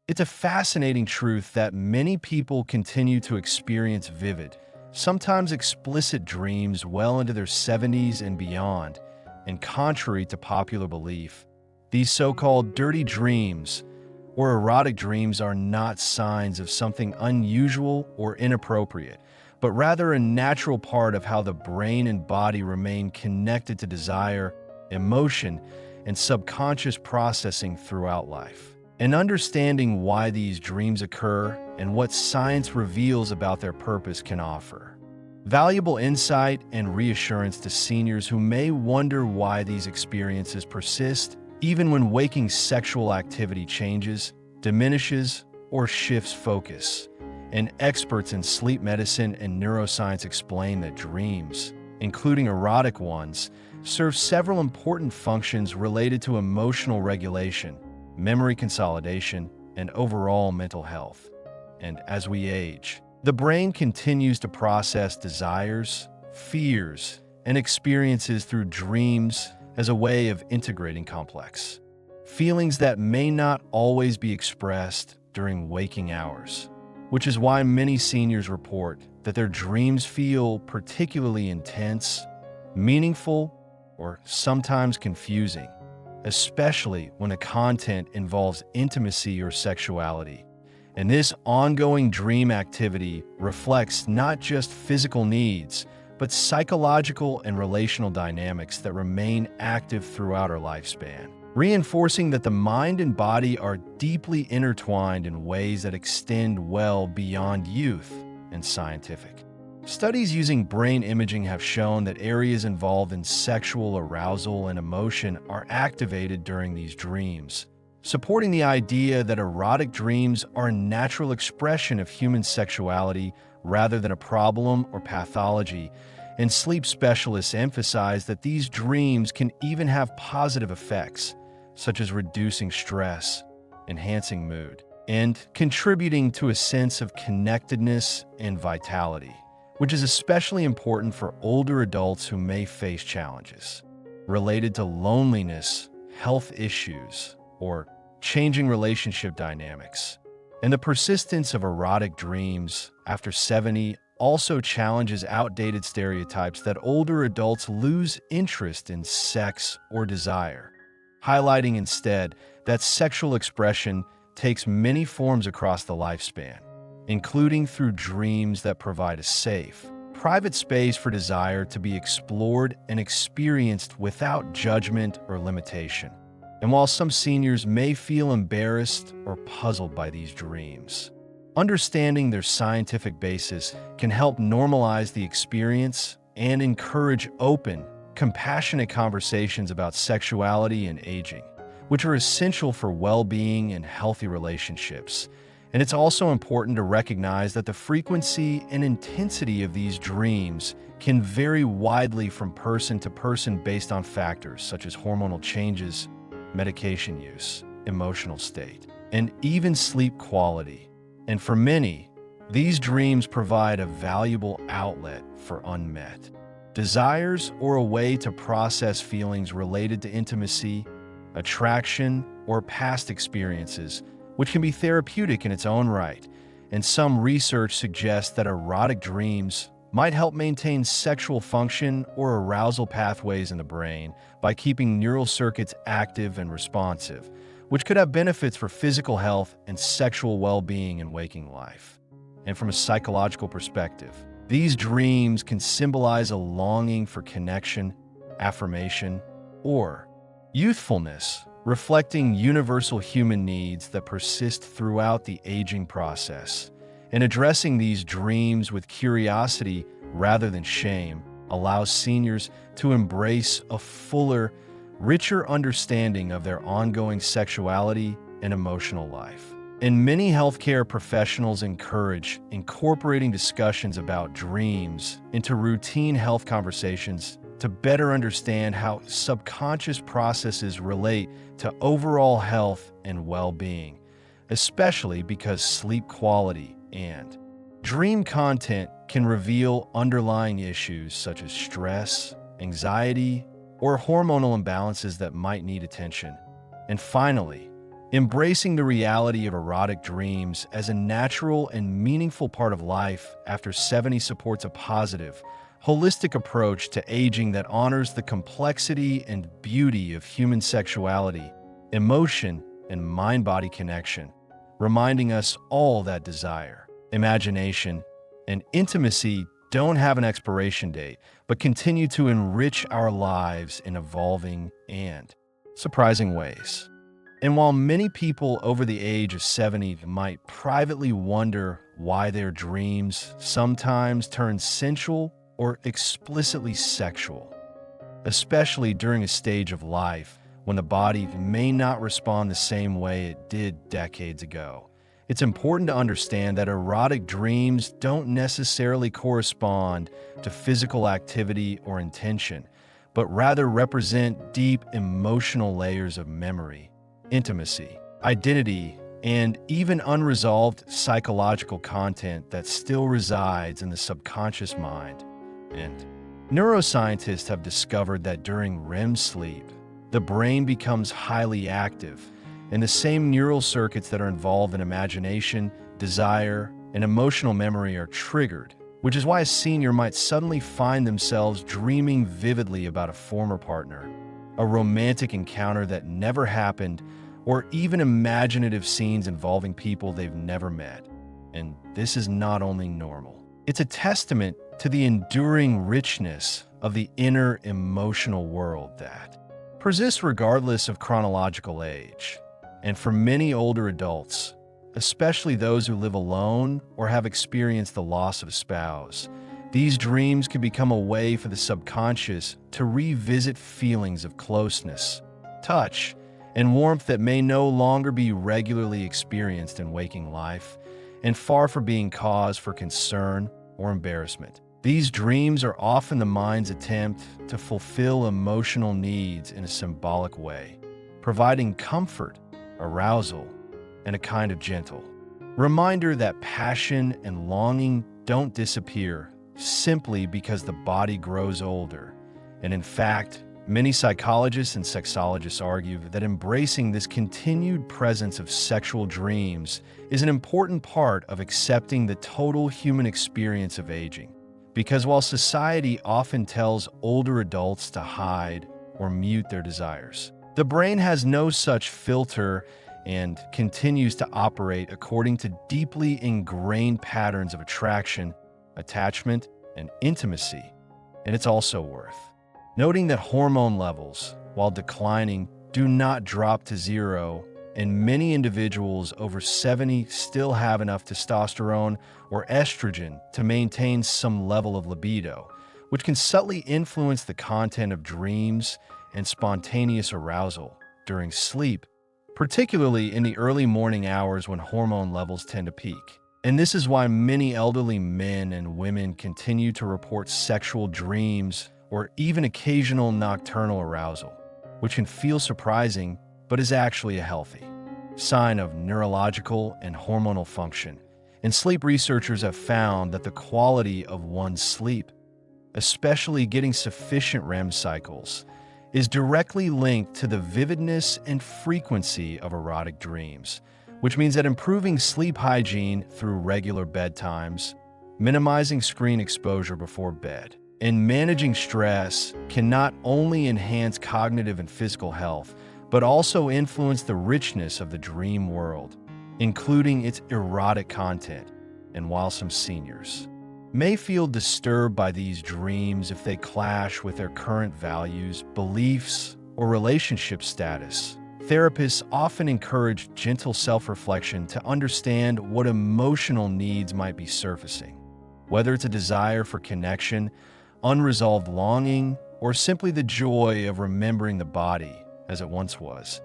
It's a fascinating truth that many people continue to experience vivid, sometimes explicit dreams well into their 70s and beyond, and contrary to popular belief, these so-called dirty dreams or erotic dreams are not signs of something unusual or inappropriate, but rather a natural part of how the brain and body remain connected to desire, emotion, and subconscious processing throughout life. And understanding why these dreams occur and what science reveals about their purpose can offer valuable insight and reassurance to seniors who may wonder why these experiences persist even when waking sexual activity changes, diminishes, or shifts focus. And experts in sleep medicine and neuroscience explain that dreams, including erotic ones, serve several important functions related to emotional regulation, memory consolidation, and overall mental health. And as we age, the brain continues to process desires, fears, and experiences through dreams as a way of integrating complex feelings that may not always be expressed during waking hours, which is why many seniors report that their dreams feel particularly intense, meaningful, or sometimes confusing, especially when the content involves intimacy or sexuality. And this ongoing dream activity reflects not just physical needs, but psychological and relational dynamics that remain active throughout our lifespan, reinforcing that the mind and body are deeply intertwined in ways that extend well beyond youth and scientific. Studies using brain imaging have shown that areas involved in sexual arousal and emotion are activated during these dreams, supporting the idea that erotic dreams are a natural expression of human sexuality rather than a problem or pathology. And sleep specialists emphasize that these dreams can even have positive effects, such as reducing stress, enhancing mood, and contributing to a sense of connectedness and vitality, which is especially important for older adults who may face challenges related to loneliness, health issues, or changing relationship dynamics. And the persistence of erotic dreams after 70 also challenges outdated stereotypes that older adults lose interest in sex or desire, highlighting instead that sexual expression takes many forms across the lifespan, including through dreams that provide a safe, private space for desire to be explored and experienced without judgment or limitation. And while some seniors may feel embarrassed or puzzled by these dreams, understanding their scientific basis can help normalize the experience and encourage open, compassionate conversations about sexuality and aging, which are essential for well-being and healthy relationships. And it's also important to recognize that the frequency and intensity of these dreams can vary widely from person to person based on factors such as hormonal changes, medication use, emotional state, and even sleep quality. And for many, these dreams provide a valuable outlet for unmet desires or a way to process feelings related to intimacy, attraction, or past experiences, which can be therapeutic in its own right. And some research suggests that erotic dreams might help maintain sexual function or arousal pathways in the brain by keeping neural circuits active and responsive, which could have benefits for physical health and sexual well-being in waking life. And from a psychological perspective, these dreams can symbolize a longing for connection, affirmation, or youthfulness, reflecting universal human needs that persist throughout the aging process. And addressing these dreams with curiosity rather than shame allows seniors to embrace a fuller, richer understanding of their ongoing sexuality and emotional life. And many healthcare professionals encourage incorporating discussions about dreams into routine health conversations to better understand how subconscious processes relate to overall health and well-being, especially because sleep quality and dream content can reveal underlying issues such as stress, anxiety, or hormonal imbalances that might need attention. And finally, Embracing the reality of erotic dreams as a natural and meaningful part of life after 70 supports a positive, holistic approach to aging that honors the complexity and beauty of human sexuality, emotion, and mind-body connection, reminding us all that desire, imagination, and intimacy don't have an expiration date, but continue to enrich our lives in evolving and surprising ways. And while many people over the age of 70 might privately wonder why their dreams sometimes turn sensual or explicitly sexual, especially during a stage of life when the body may not respond the same way it did decades ago, it's important to understand that erotic dreams don't necessarily correspond to physical activity or intention, but rather represent deep emotional layers of memory, intimacy, identity, and even unresolved psychological content that still resides in the subconscious mind. And neuroscientists have discovered that during REM sleep, the brain becomes highly active, and the same neural circuits that are involved in imagination, desire, and emotional memory are triggered, which is why a senior might suddenly find themselves dreaming vividly about a former partner, a romantic encounter that never happened, or even imaginative scenes involving people they've never met. And this is not only normal, it's a testament to the enduring richness of the inner emotional world that persists regardless of chronological age. And for many older adults, especially those who live alone or have experienced the loss of a spouse, these dreams can become a way for the subconscious to revisit feelings of closeness, touch, and warmth that may no longer be regularly experienced in waking life, and far from being cause for concern or embarrassment. These dreams are often the mind's attempt to fulfill emotional needs in a symbolic way, providing comfort, arousal, and a kind of gentle reminder that passion and longing don't disappear simply because the body grows older. And in fact, many psychologists and sexologists argue that embracing this continued presence of sexual dreams is an important part of accepting the total human experience of aging. Because while society often tells older adults to hide or mute their desires, the brain has no such filter and continues to operate according to deeply ingrained patterns of attraction, attachment, and intimacy. And it's also worth noting that hormone levels, while declining, do not drop to zero, and many individuals over 70 still have enough testosterone or estrogen to maintain some level of libido, which can subtly influence the content of dreams and spontaneous arousal during sleep, particularly in the early morning hours when hormone levels tend to peak. And this is why many elderly men and women continue to report sexual dreams or even occasional nocturnal arousal, which can feel surprising but is actually a healthy sign of neurological and hormonal function. And sleep researchers have found that the quality of one's sleep, especially getting sufficient REM cycles, is directly linked to the vividness and frequency of erotic dreams, which means that improving sleep hygiene through regular bedtimes, minimizing screen exposure before bed, and managing stress can not only enhance cognitive and physical health, but also influence the richness of the dream world, including its erotic content. And while some seniors may feel disturbed by these dreams if they clash with their current values, beliefs, or relationship status, therapists often encourage gentle self-reflection to understand what emotional needs might be surfacing, whether it's a desire for connection, unresolved longing, or simply the joy of remembering the body as it once was.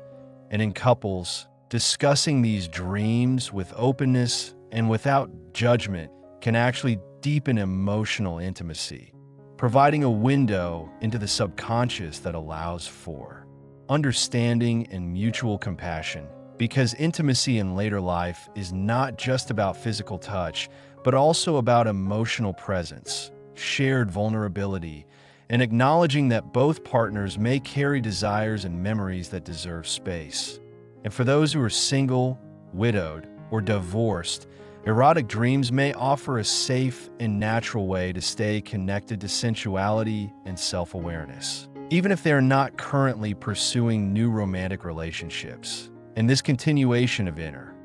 And in couples, discussing these dreams with openness and without judgment can actually deepen emotional intimacy, providing a window into the subconscious that allows for understanding and mutual compassion. Because intimacy in later life is not just about physical touch, but also about emotional presence, shared vulnerability, and acknowledging that both partners may carry desires and memories that deserve space. And for those who are single, widowed, or divorced, erotic dreams may offer a safe and natural way to stay connected to sensuality and self-awareness, even if they are not currently pursuing new romantic relationships. And this continuation of inner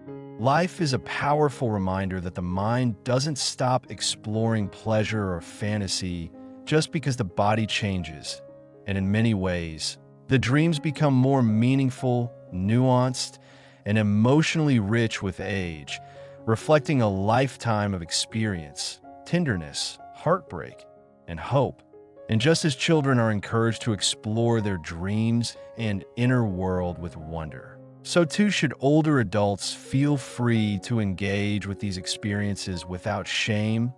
life is a powerful reminder that the mind doesn't stop exploring pleasure or fantasy just because the body changes. And in many ways, the dreams become more meaningful, nuanced, and emotionally rich with age, reflecting a lifetime of experience, tenderness, heartbreak, and hope. And just as children are encouraged to explore their dreams and inner world with wonder, so too should older adults feel free to engage with these experiences without shame,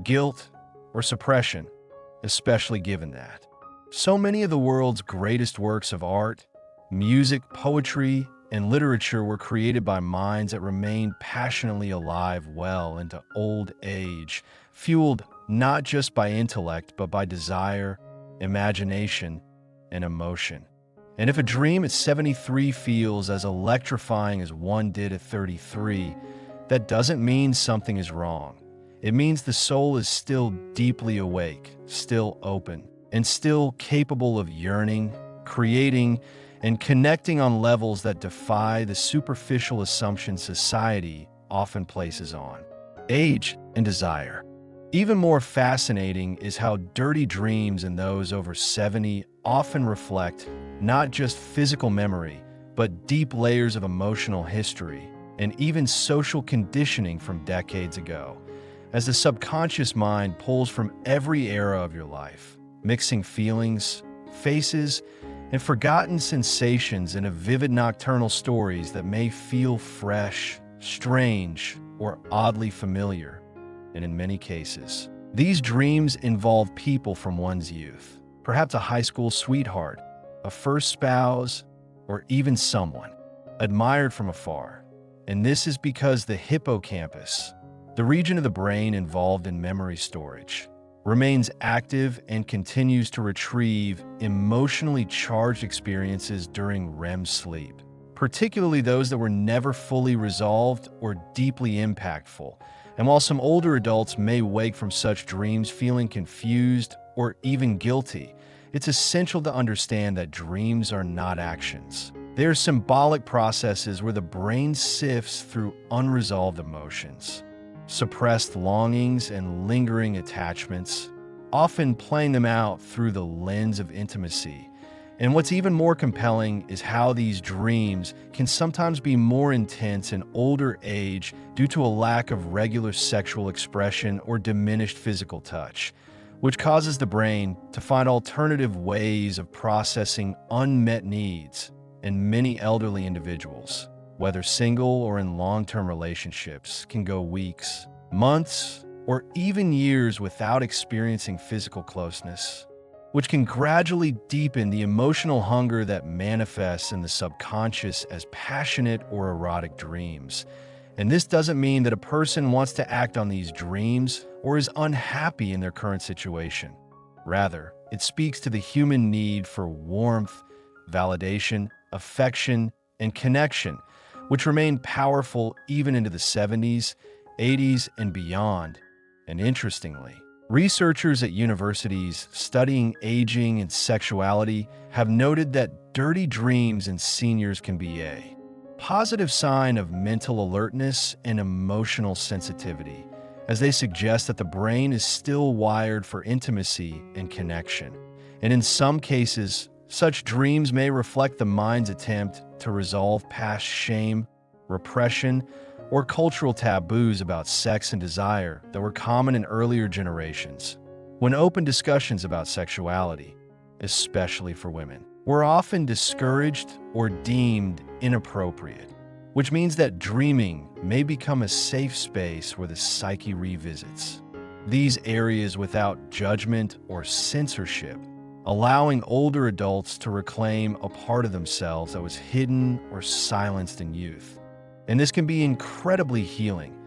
guilt, or suppression, especially given that so many of the world's greatest works of art, music, poetry, and literature were created by minds that remained passionately alive well into old age, fueled not just by intellect, but by desire, imagination, and emotion. And if a dream at 73 feels as electrifying as one did at 33, that doesn't mean something is wrong. It means the soul is still deeply awake, still open, and still capable of yearning, creating, and connecting on levels that defy the superficial assumptions society often places on age and desire. Even more fascinating is how dirty dreams in those over 70 often reflect not just physical memory, but deep layers of emotional history and even social conditioning from decades ago, as the subconscious mind pulls from every era of your life, mixing feelings, faces, and forgotten sensations into vivid nocturnal stories that may feel fresh, strange, or oddly familiar. And in many cases, these dreams involve people from one's youth, perhaps a high school sweetheart, a first spouse, or even someone admired from afar. And this is because the hippocampus, the region of the brain involved in memory storage, remains active and continues to retrieve emotionally charged experiences during REM sleep, particularly those that were never fully resolved or deeply impactful. And while some older adults may wake from such dreams feeling confused or even guilty, it's essential to understand that dreams are not actions. They are symbolic processes where the brain sifts through unresolved emotions, suppressed longings, and lingering attachments, often playing them out through the lens of intimacy. And what's even more compelling is how these dreams can sometimes be more intense in older age due to a lack of regular sexual expression or diminished physical touch, which causes the brain to find alternative ways of processing unmet needs. And many elderly individuals, whether single or in long-term relationships, can go weeks, months, or even years without experiencing physical closeness, which can gradually deepen the emotional hunger that manifests in the subconscious as passionate or erotic dreams. And this doesn't mean that a person wants to act on these dreams or is unhappy in their current situation. Rather, it speaks to the human need for warmth, validation, affection, and connection, which remain powerful even into the 70s, 80s, and beyond. And interestingly, researchers at universities studying aging and sexuality have noted that dirty dreams in seniors can be a positive sign of mental alertness and emotional sensitivity, as they suggest that the brain is still wired for intimacy and connection. And in some cases, such dreams may reflect the mind's attempt to resolve past shame, repression, or cultural taboos about sex and desire that were common in earlier generations. When open discussions about sexuality, especially for women, were often discouraged or deemed inappropriate, which means that dreaming may become a safe space where the psyche revisits these areas without judgment or censorship, allowing older adults to reclaim a part of themselves that was hidden or silenced in youth. And this can be incredibly healing,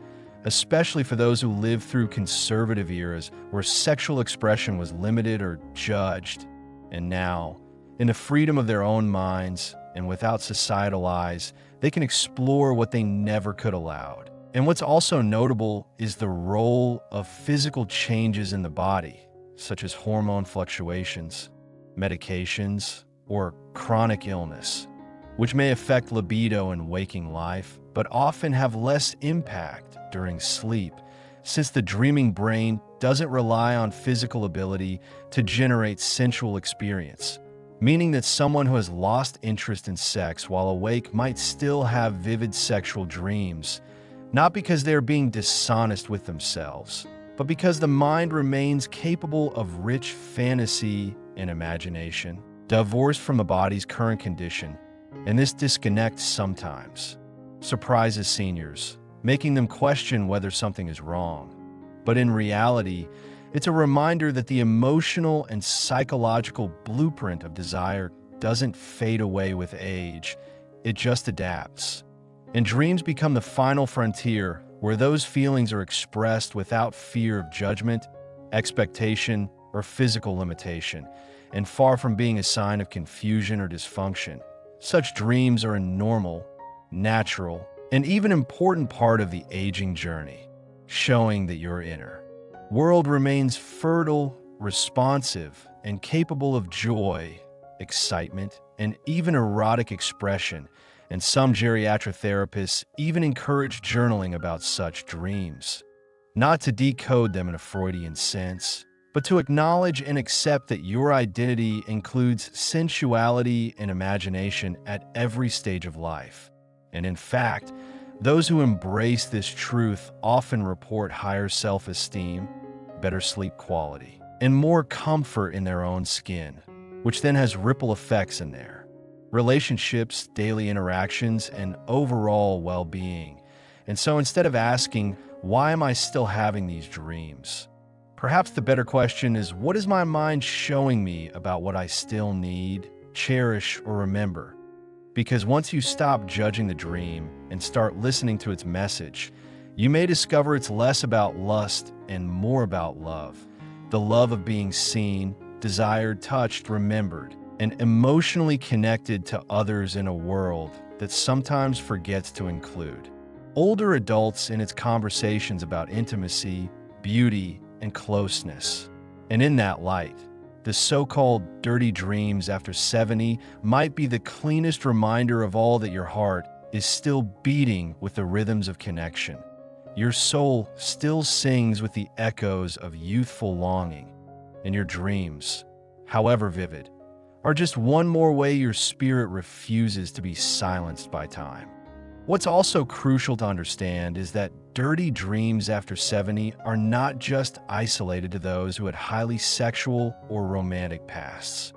especially for those who lived through conservative eras where sexual expression was limited or judged. And now, in the freedom of their own minds and without societal eyes, they can explore what they never could allowed. And what's also notable is the role of physical changes in the body, such as hormone fluctuations, medications, or chronic illness, which may affect libido in waking life, but often have less impact during sleep, since the dreaming brain doesn't rely on physical ability to generate sensual experience, meaning that someone who has lost interest in sex while awake might still have vivid sexual dreams, not because they are being dishonest with themselves, but because the mind remains capable of rich fantasy and imagination, divorced from the body's current condition. And this disconnect sometimes surprises seniors, making them question whether something is wrong. But in reality, it's a reminder that the emotional and psychological blueprint of desire doesn't fade away with age, it just adapts. And dreams become the final frontier where those feelings are expressed without fear of judgment, expectation, or physical limitation, and far from being a sign of confusion or dysfunction. Such dreams are a normal, natural, and even important part of the aging journey, showing that your inner world remains fertile, responsive, and capable of joy, excitement, and even erotic expression. And some geriatric therapists even encourage journaling about such dreams, not to decode them in a Freudian sense, but to acknowledge and accept that your identity includes sensuality and imagination at every stage of life. And in fact, those who embrace this truth often report higher self-esteem, better sleep quality, and more comfort in their own skin, which then has ripple effects in their relationships, daily interactions, and overall well-being. And so instead of asking, why am I still having these dreams? Perhaps the better question is, what is my mind showing me about what I still need, cherish, or remember? Because once you stop judging the dream and start listening to its message, you may discover it's less about lust and more about love. The love of being seen, desired, touched, remembered, and emotionally connected to others in a world that sometimes forgets to include older adults in its conversations about intimacy, beauty, and closeness. And in that light, the so-called dirty dreams after 70 might be the cleanest reminder of all that your heart is still beating with the rhythms of connection. Your soul still sings with the echoes of youthful longing, and your dreams, however vivid, are just one more way your spirit refuses to be silenced by time. What's also crucial to understand is that dirty dreams after 70 are not just isolated to those who had highly sexual or romantic pasts.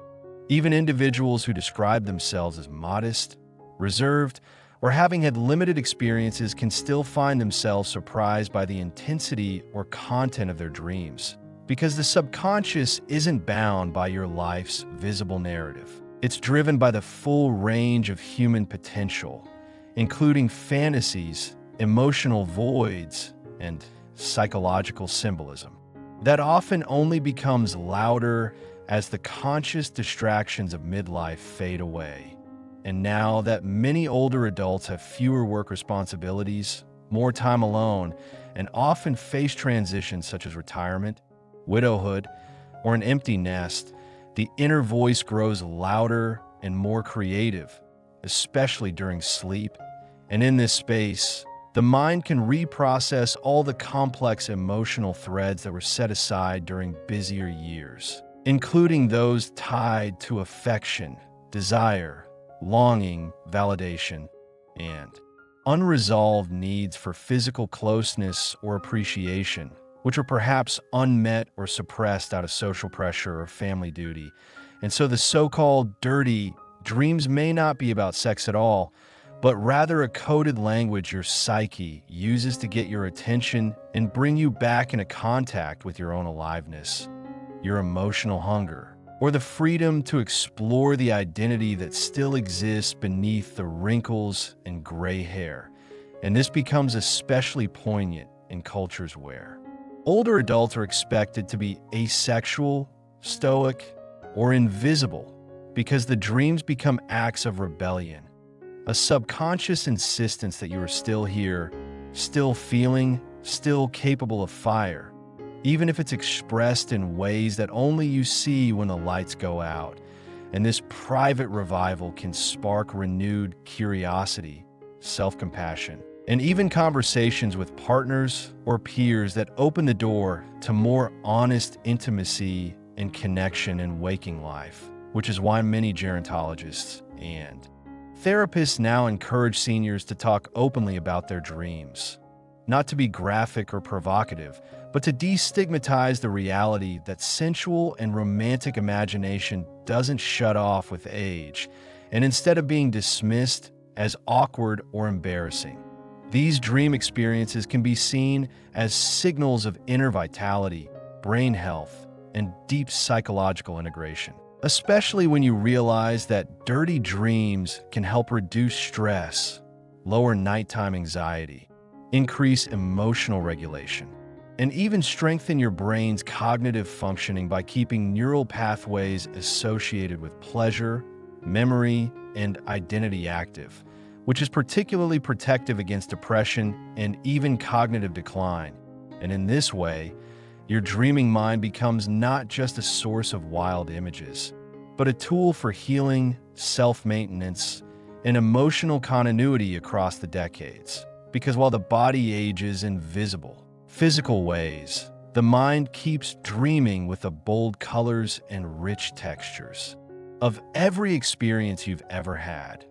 Even individuals who describe themselves as modest, reserved, or having had limited experiences can still find themselves surprised by the intensity or content of their dreams. Because the subconscious isn't bound by your life's visible narrative. It's driven by the full range of human potential, including fantasies, emotional voids, and psychological symbolism that often only becomes louder as the conscious distractions of midlife fade away. And now that many older adults have fewer work responsibilities, more time alone, and often face transitions such as retirement, widowhood, or an empty nest, the inner voice grows louder and more creative, especially during sleep. And in this space, the mind can reprocess all the complex emotional threads that were set aside during busier years, including those tied to affection, desire, longing, validation, and unresolved needs for physical closeness or appreciation, which are perhaps unmet or suppressed out of social pressure or family duty. And so the so-called dirty dreams may not be about sex at all, but rather a coded language your psyche uses to get your attention and bring you back into contact with your own aliveness, your emotional hunger, or the freedom to explore the identity that still exists beneath the wrinkles and gray hair. And this becomes especially poignant in cultures where older adults are expected to be asexual, stoic, or invisible because the dreams become acts of rebellion, a subconscious insistence that you are still here, still feeling, still capable of fire, even if it's expressed in ways that only you see when the lights go out. And this private revival can spark renewed curiosity, self-compassion, and even conversations with partners or peers that open the door to more honest intimacy and connection in waking life, which is why many gerontologists and therapists now encourage seniors to talk openly about their dreams, not to be graphic or provocative, but to destigmatize the reality that sensual and romantic imagination doesn't shut off with age, and instead of being dismissed as awkward or embarrassing. These dream experiences can be seen as signals of inner vitality, brain health, and deep psychological integration, especially when you realize that dirty dreams can help reduce stress, lower nighttime anxiety, increase emotional regulation, and even strengthen your brain's cognitive functioning by keeping neural pathways associated with pleasure, memory, and identity active, which is particularly protective against depression and even cognitive decline. And in this way, your dreaming mind becomes not just a source of wild images, but a tool for healing, self-maintenance, and emotional continuity across the decades. Because while the body ages in visible, physical ways, the mind keeps dreaming with the bold colors and rich textures of every experience you've ever had.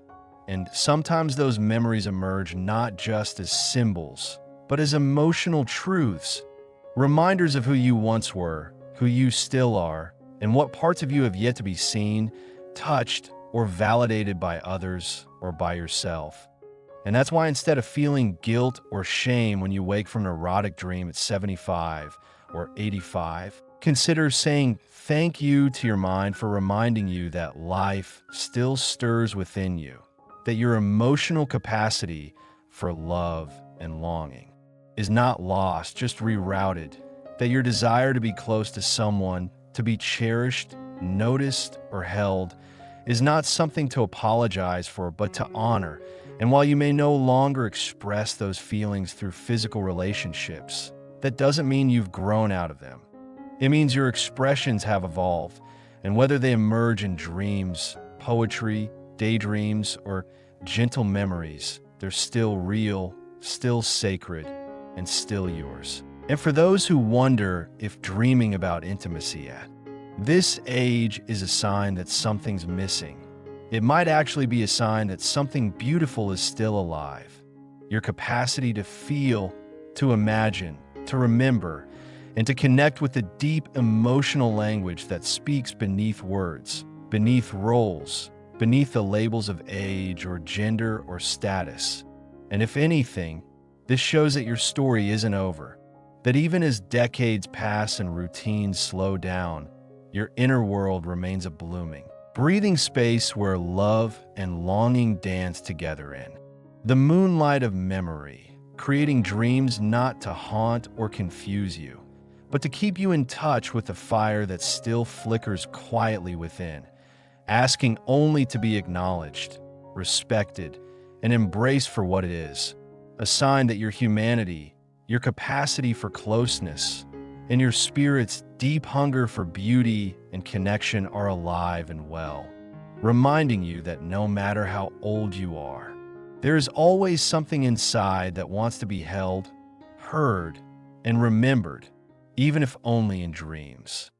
And sometimes those memories emerge not just as symbols, but as emotional truths, reminders of who you once were, who you still are, and what parts of you have yet to be seen, touched, or validated by others or by yourself. And that's why instead of feeling guilt or shame when you wake from an erotic dream at 75 or 85, consider saying thank you to your mind for reminding you that life still stirs within you, that your emotional capacity for love and longing is not lost, just rerouted, that your desire to be close to someone, to be cherished, noticed, or held is not something to apologize for, but to honor. And while you may no longer express those feelings through physical relationships, that doesn't mean you've grown out of them. It means your expressions have evolved, and whether they emerge in dreams, poetry, daydreams, or gentle memories, they're still real, still sacred, and still yours. And for those who wonder if dreaming about intimacy at this age is a sign that something's missing, it might actually be a sign that something beautiful is still alive. Your capacity to feel, to imagine, to remember, and to connect with the deep emotional language that speaks beneath words, beneath roles, beneath the labels of age or gender or status. And if anything, this shows that your story isn't over, that even as decades pass and routines slow down, your inner world remains a blooming, breathing space where love and longing dance together in the moonlight of memory, creating dreams not to haunt or confuse you, but to keep you in touch with the fire that still flickers quietly within, asking only to be acknowledged, respected, and embraced for what it is, a sign that your humanity, your capacity for closeness, and your spirit's deep hunger for beauty and connection are alive and well, reminding you that no matter how old you are, there is always something inside that wants to be held, heard, and remembered, even if only in dreams.